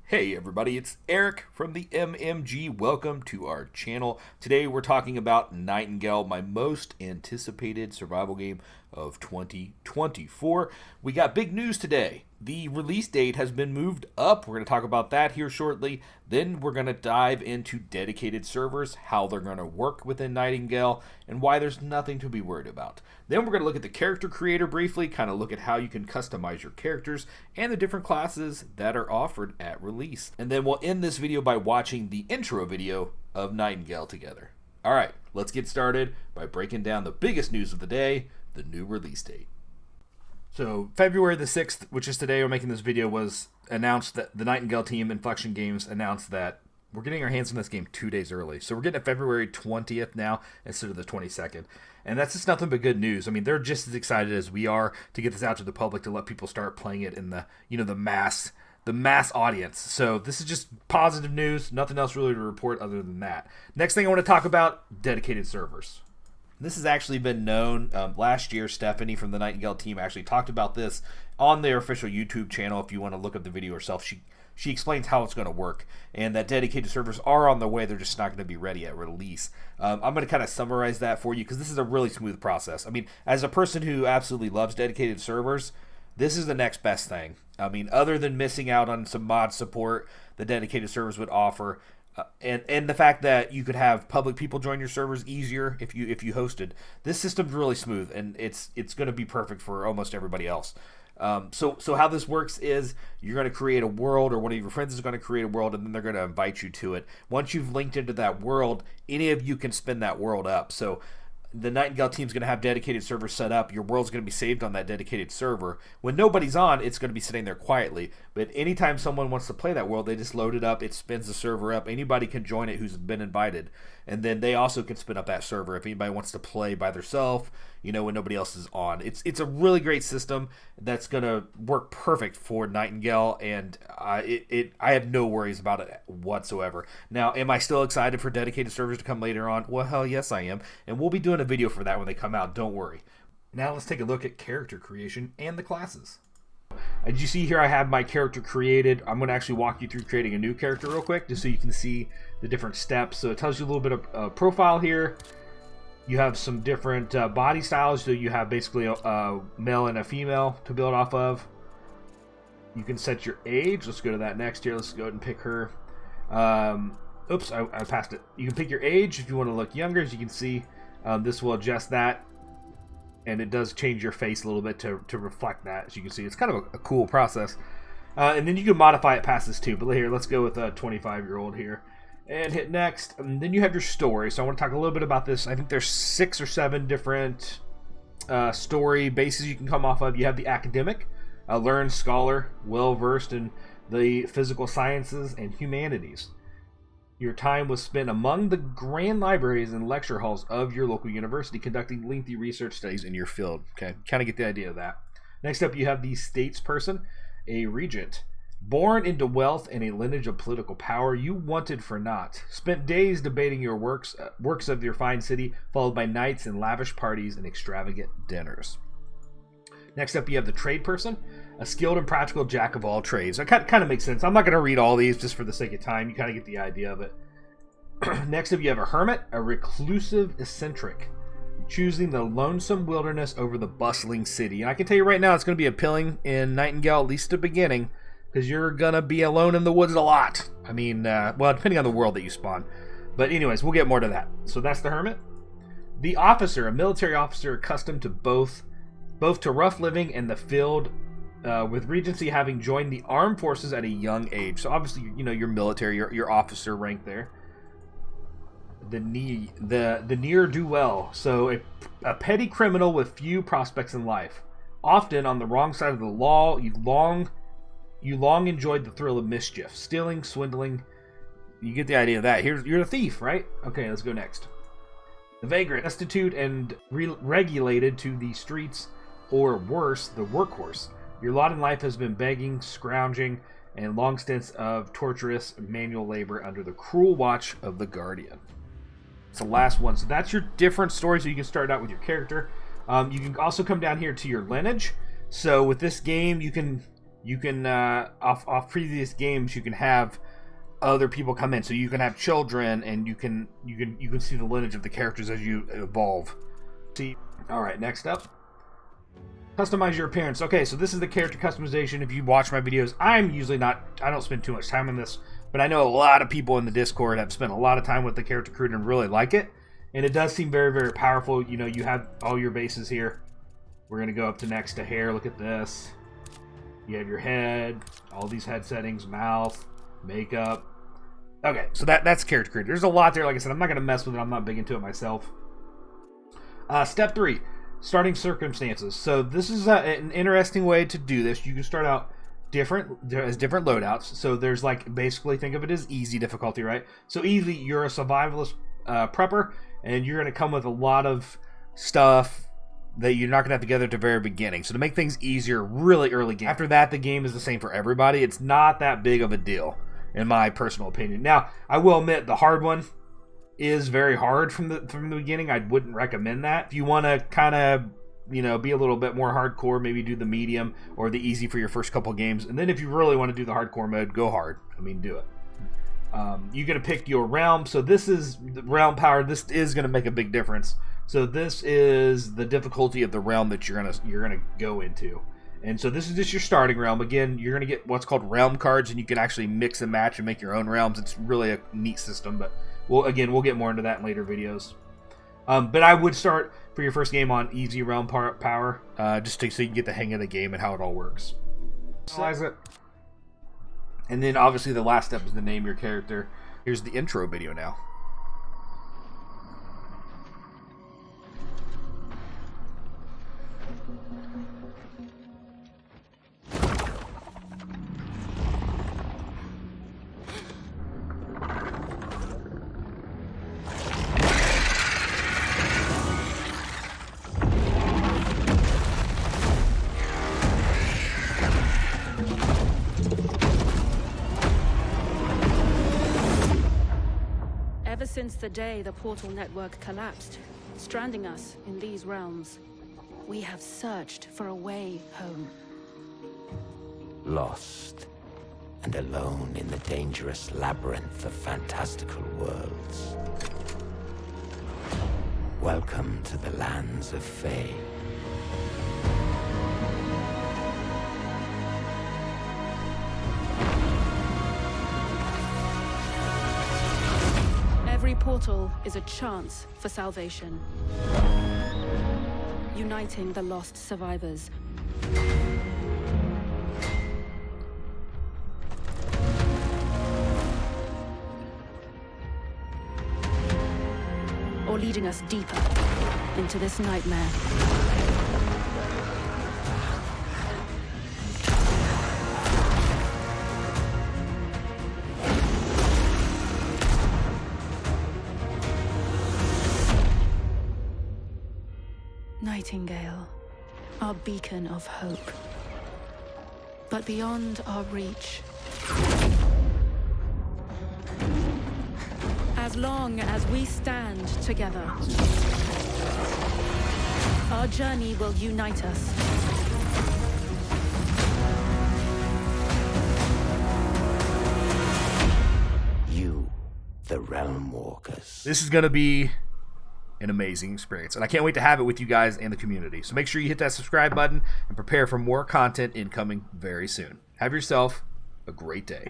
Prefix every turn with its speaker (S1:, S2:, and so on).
S1: Hey everybody, it's Eric from the MMG. Welcome to our channel. Today we're talking about Nightingale, my most anticipated survival game of 2024. We got big news today. The release date has been moved up. We're going to talk about that here shortly. Then we're going to dive into dedicated servers, how they're going to work within Nightingale, and why there's nothing to be worried about. Then we're going to look at the character creator briefly, kind of look at how you can customize your characters and the different classes that are offered at release. And then we'll end this video by watching the intro video of Nightingale together. All right, let's get started by breaking down the biggest news of the day, the new release date. So February the 6th, which is today we're making this video, was announced that the Nightingale team, Inflection Games, announced that we're getting our hands on this game 2 days early. So we're getting it February 20th now instead of the 22nd. And that's just nothing but good news. I mean, they're just as excited as we are to get this out to the public, to let people start playing it in the, the mass audience. So this is just positive news. Nothing else really to report other than that. Next thing I want to talk about, dedicated servers. This has actually been known. Last year, Stephanie from the Nightingale team actually talked about this on their official YouTube channel. If you want to look up the video herself, she explains how it's going to work, and that dedicated servers are on their way. They're just not going to be ready at release. I'm going to kind of summarize that for you because this is a really smooth process. I mean, as a person who absolutely loves dedicated servers, this is the next best thing. I mean, other than missing out on some mod support the dedicated servers would offer, and the fact that you could have public people join your servers easier if you hosted. This system's really smooth, and it's going to be perfect for almost everybody else. So how this works is you're going to create a world, or one of your friends is going to create a world, and then they're going to invite you to it. Once you've linked into that world, any of you can spin that world up. So the Nightingale team's going to have dedicated servers set up. Your world's going to be saved on that dedicated server. When nobody's on, it's going to be sitting there quietly. But anytime someone wants to play that world, they just load it up. It spins the server up. Anybody can join it who's been invited. And then they also can spin up that server if anybody wants to play by themselves, when nobody else is on. It's a really great system that's going to work perfect for Nightingale, and I have no worries about it whatsoever. Now, am I still excited for dedicated servers to come later on? Well, hell yes, I am. And we'll be doing a video for that when they come out. Don't worry. Now let's take a look at character creation and the classes. As you see here, I have my character created. I'm going to actually walk you through creating a new character real quick, just so you can see the different steps. So it tells you a little bit of profile here. You have some different body styles. So you have basically a male and a female to build off of. You can set your age. Let's go to that next here. Let's go ahead and pick her. Oops, I passed it. You can pick your age if you want to look younger. As you can see, this will adjust that. And it does change your face a little bit to reflect that. As you can see, it's kind of a cool process. And then you can modify it past this too. But here, let's go with a 25-year-old here. And hit next. And then you have your story. So I want to talk a little bit about this. I think there's 6 or 7 different story bases you can come off of. You have the academic, a learned scholar, well-versed in the physical sciences and humanities. Your time was spent among the grand libraries and lecture halls of your local university, conducting lengthy research studies in your field. Okay, kind of get the idea of that. Next up, you have the statesperson, a regent. Born into wealth and a lineage of political power, you wanted for naught. Spent days debating your works of your fine city, followed by nights and lavish parties and extravagant dinners. Next up, you have the trade person, a skilled and practical jack of all trades. That kind of makes sense. I'm not going to read all these just for the sake of time. You kind of get the idea of it. Next up, you have a hermit, a reclusive eccentric, choosing the lonesome wilderness over the bustling city. And I can tell you right now, it's going to be appealing in Nightingale, at least at the beginning, because you're going to be alone in the woods a lot. I mean, well, depending on the world that you spawn. But anyways, we'll get more to that. So that's the hermit. The officer, a military officer accustomed to both to rough living and the field, with Regency having joined the armed forces at a young age. So obviously, you're military, your officer rank there. The ne'er-do-well, so a petty criminal with few prospects in life. Often on the wrong side of the law, you long enjoyed the thrill of mischief, stealing, swindling. You get the idea of that. You're a thief, right? Okay, let's go next. The vagrant, destitute and regulated to the streets, or worse, the workhorse. Your lot in life has been begging, scrounging, and long stints of torturous manual labor under the cruel watch of the Guardian. It's the last one. So that's your different story. So you can start out with your character. You can also come down here to your lineage. So with this game, you can you can off previous games you can have other people come in, so you can have children, and you can see the lineage of the characters as you evolve. See, all right, next up, customize your appearance. Okay, so this is the character customization. If you watch my videos, I don't spend too much time on this, but I know a lot of people in the Discord have spent a lot of time with the character creator and really like it, and it does seem very, very powerful. You know, you have all your bases here. We're gonna go up to next to hair. Look at this. You have your head, all these head settings, mouth, makeup. Okay, so that's character creator. There's a lot there. Like I said, I'm not gonna mess with it. I'm not big into it myself. Step 3, starting circumstances. So this is an interesting way to do this. You can start out different loadouts. So there's like, basically think of it as easy difficulty, right? So easy, you're a survivalist prepper, and you're gonna come with a lot of stuff that you're not going to have together at the very beginning. So to make things easier, really early game. After that, the game is the same for everybody. It's not that big of a deal, in my personal opinion. Now, I will admit the hard one is very hard from the beginning. I wouldn't recommend that. If you want to kind of, you know, be a little bit more hardcore, maybe do the medium or the easy for your first couple games. And then if you really want to do the hardcore mode, go hard. I mean, do it. You're going to pick your realm. So this is the realm power. This is going to make a big difference. So this is the difficulty of the realm that you're gonna go into, and so this is just your starting realm. Again, you're gonna get what's called realm cards, and you can actually mix and match and make your own realms. It's really a neat system, but we'll get more into that in later videos. But I would start for your first game on easy realm power, just so you can get the hang of the game and how it all works. Size it, and then obviously the last step is to name your character. Here's the intro video now.
S2: Ever since the day the portal network collapsed, stranding us in these realms, we have searched for a way home.
S3: Lost and alone in the dangerous labyrinth of fantastical worlds. Welcome to the lands of Fae.
S2: Every portal is a chance for salvation. Uniting the lost survivors. Or leading us deeper into this nightmare. Nightingale, our beacon of hope. But beyond our reach. As long as we stand together, our journey will unite us.
S3: You, the Realm Walkers.
S1: This is going to be an amazing experience, and I can't wait to have it with you guys and the community. So make sure you hit that subscribe button and prepare for more content incoming very soon. Have yourself a great day.